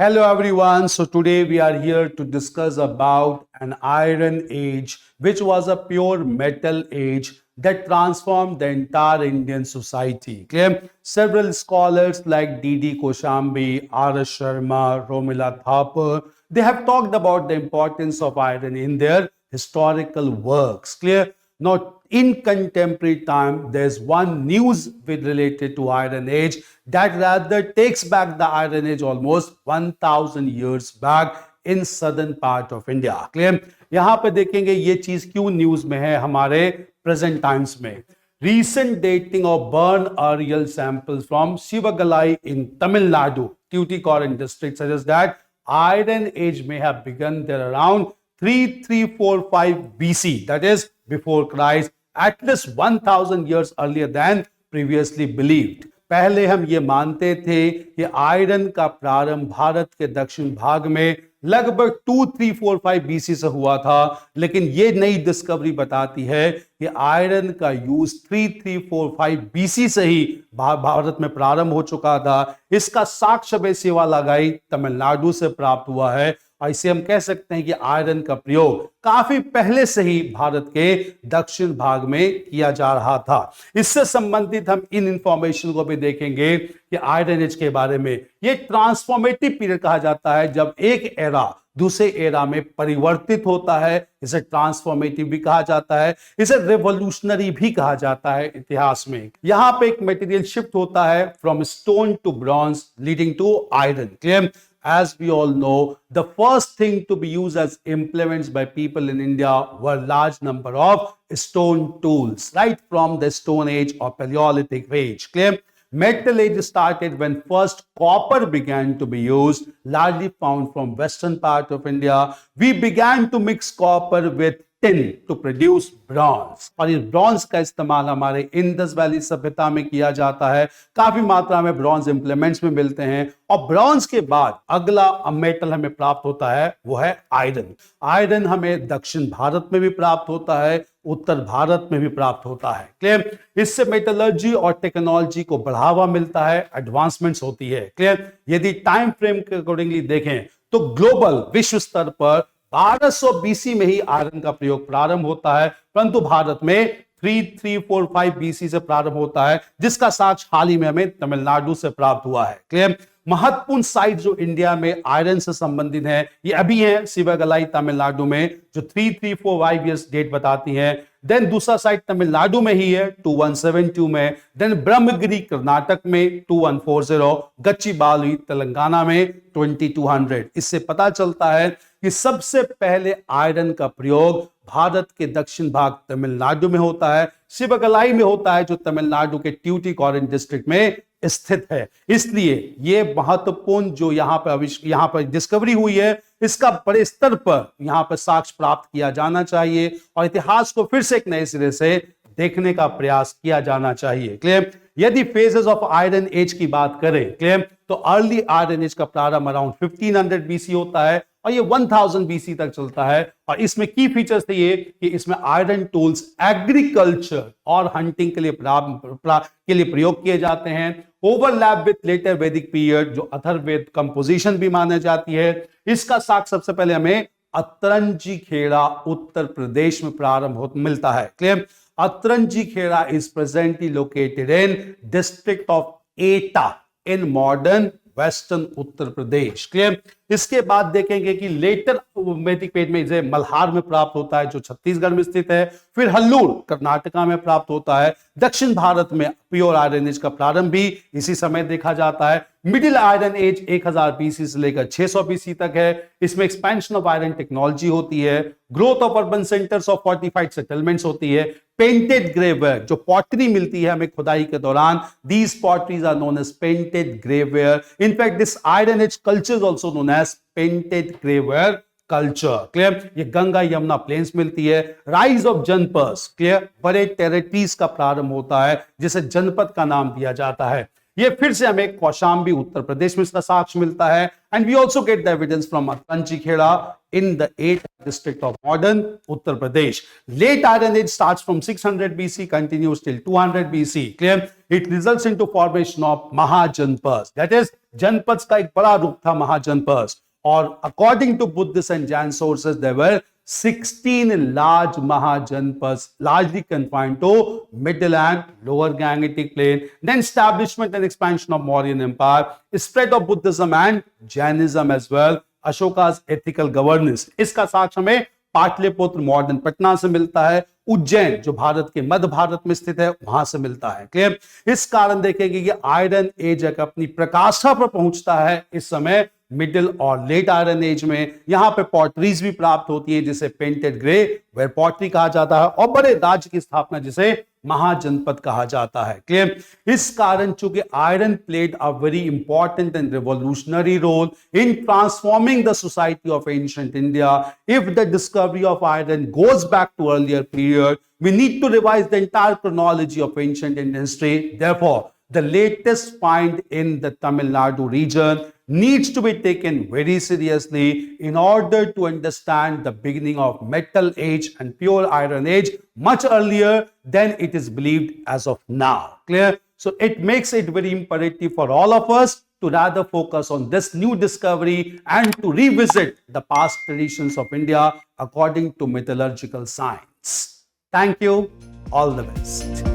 Hello everyone. So today we are here to discuss about an iron age, which was a pure metal age that transformed the entire Indian society. Clear? Several scholars like D.D. Koshambi, R.S. Sharma, Romila Thapar, they have talked about the importance of iron in their historical works. Clear? Now, in contemporary time, there's one news with related to Iron Age that rather takes back the Iron Age almost 1000 years back in southern part of India. Clear? यहाँ पे देखेंगे ये चीज क्यों news में है हमारे present times में. Recent dating of burn aerial samples from Sivagalai in Tamil Nadu, Tuticorin district suggests that Iron Age may have begun there around 3345 BC, that is before Christ, at least 1000 years earlier than previously believed. पहले हम ये मानते थे कि iron का प्रारंभ भारत के दक्षिण भाग में लगभग 2345 बीसी से हुआ था, लेकिन ये नई डिस्कवरी बताती है कि आयरन का यूज 3345 बीसी से ही भारत में प्रारंभ हो चुका था. इसका साक्ष्य शिवालागाई तमिलनाडु से प्राप्त हुआ है और इसे हम कह सकते हैं कि आयरन का प्रयोग काफी पहले से ही भारत के दक्षिण भाग में किया जा रहा था. इससे संबंधित हम इन इंफॉर्मेशन को भी देखेंगे कि आयरन एज के बारे में. ये ट्रांसफॉर्मेटिव पीरियड कहा जाता है जब एक एरा दूसरे एरा में परिवर्तित होता है. इसे ट्रांसफॉर्मेटिव भी कहा जाता है, इसे रेवोल्यूशनरी भी कहा जाता है इतिहास में. यहां पे एक मटेरियल शिफ्ट होता है from stone to bronze leading to iron. Clear? As we all know, the first thing to be used as implements by people in India were large number of stone tools, right from the Stone Age or Paleolithic age. Clear? Metal age started when first copper began to be used, largely found from western part of India. We began to mix copper with tin to produce bronze, और इस bronze का इस्तेमाल हमारे Indus valley सभ्यता में किया जाता है. काफी मात्रा में ब्रॉन्ज इंप्लीमेंट्स में मिलते हैं और ब्रॉन्ज के बाद अगला मेटल हमें प्राप्त होता है वो है आयरन. आयरन हमें दक्षिण भारत में भी प्राप्त होता है, उत्तर भारत में भी प्राप्त होता है. क्लियर? इससे मेटलर्जी और टेक्नोलॉजी को बढ़ावा मिलता है, एडवांसमेंट्स होती है. क्लियर? यदि टाइम फ्रेम के अकॉर्डिंगली देखें तो ग्लोबल विश्व स्तर पर 1200 बीसी में ही आयरन का प्रयोग प्रारंभ होता है, परंतु भारत में 3345 बीसी से प्रारंभ होता है, जिसका साक्ष्य हाल ही में हमें तमिलनाडु से प्राप्त हुआ है. क्लियर? महत्वपूर्ण साइट जो इंडिया में आयरन से संबंधित है ये अभी है शिवागलाई तमिलनाडु में, जो 3345 ईयर्स डेट बताती है. देन दूसरा साइट तमिलनाडु में ही है 2172 में. देन ब्रह्मगिरी कर्नाटक में 2140, गच्चीबाली तेलंगाना में 2200. इससे पता चलता है कि सबसे पहले आयरन का प्रयोग भारत के दक्षिण भाग तमिलनाडु में होता है, शिवगलाई में होता है, जो तमिलनाडु के ट्यूटिकोरिन डिस्ट्रिक्ट में स्थित है. इसलिए ये महत्वपूर्ण जो यहाँ पर डिस्कवरी हुई है, इसका बड़े स्तर पर यहाँ पर साक्ष्य प्राप्त किया जाना चाहिए और इतिहास को फिर से एक नए सिरे से देखने का प्रयास किया जाना चाहिए. क्लियर? यदि फेजेस ऑफ आयरन एज की बात करें, क्लियर, तो अर्ली आयरन एज का प्रारंभ अराउंड 1500 बीसी होता है और ये 1000 बीसी तक चलता है. और इसमें की फीचर्स थे ये कि इसमें आयरन टूल्स एग्रीकल्चर और हंटिंग के लिए प्रयोग किए जाते हैं. ओवरलैप विथ लेटर वैदिक पीरियड, जो अथर्ववेद कंपोजिशन भी माने जाती है. इसका साक्ष्य सबसे पहले हमें अतरंजी खेड़ा उत्तर प्रदेश में प्रारंभ मिलता है. Clear? Atranji Khera is presently located in district of Etah in modern western Uttar Pradesh. Clear? इसके बाद देखेंगे कि लेटर वैदिक पेज में इसे मल्हार में प्राप्त होता है, जो छत्तीसगढ़ में स्थित है. फिर हल्लूर कर्नाटका में प्राप्त होता है. दक्षिण भारत में प्योर आयरन एज का प्रारंभ भी इसी समय देखा जाता है. मिडिल आयरन एज 1000 बीसी से लेकर 600 बीसी तक है. इसमें एक्सपेंशन ऑफ आयरन टेक्नोलॉजी होती है, growth of urban centres of fortified settlements होती है. पेंटेड ग्रेवेयर, जो पॉटरी मिलती है हमें खुदाई के दौरान, these potteries are known as painted grey ware. In fact this iron age culture is also known as painted grey ware culture. Clear? ये गंगा यमुना प्लेन्स मिलती है. Rise of janapada. क्लियर? बड़े टेरिटरीज का प्रारंभ होता है जिसे जनपद का नाम दिया जाता है. ये फिर से हमें कौशाम्बी उत्तर प्रदेश में इसका साक्ष्य मिलता है, and we also get the evidence from Kanchikhera in the 8th district of modern Uttar Pradesh. Late Iron Age starts from 600 BC, continues till 200 BC. Clear? It results into formation of Mahajanpas. That is, Janpads का एक बड़ा रूप था Mahajanpas. और according to Buddhist and Jain sources, there were 16 large Mahajanpas, largely confined to middle and lower Gangetic plain. Then establishment and expansion of Mauryan Empire, spread of Buddhism and Jainism as well. Ashoka's ethical governance, इसका साक्ष्य हमें Pataliputra modern Patna से मिलता है, उज्जैन जो भारत के मध्य भारत में स्थित है वहां से मिलता है। क्लियर? इस कारण देखेंगे कि आयरन एज अपनी प्रकाशा पर पहुंचता है इस समय मिडिल और लेट आयरन एज में। यहां पे पॉटरीज भी प्राप्त होती है जिसे पेंटेड ग्रे वेयर पॉटरी कहा जाता है, और बड़े राज्य की स्थापना जिसे महाजनपद कहा जाता है। क्लियर? इस कारण चूंकि iron played a very important and revolutionary role in transforming the society of ancient India, if the discovery of iron goes back to earlier period, we need to revise the entire chronology of ancient Indian history. Therefore, the latest find in the Tamil Nadu region needs to be taken very seriously in order to understand the beginning of metal age and pure iron age much earlier than it is believed as of now. Clear? So it makes it very imperative for all of us to rather focus on this new discovery and to revisit the past traditions of India according to metallurgical science. Thank you. All the best.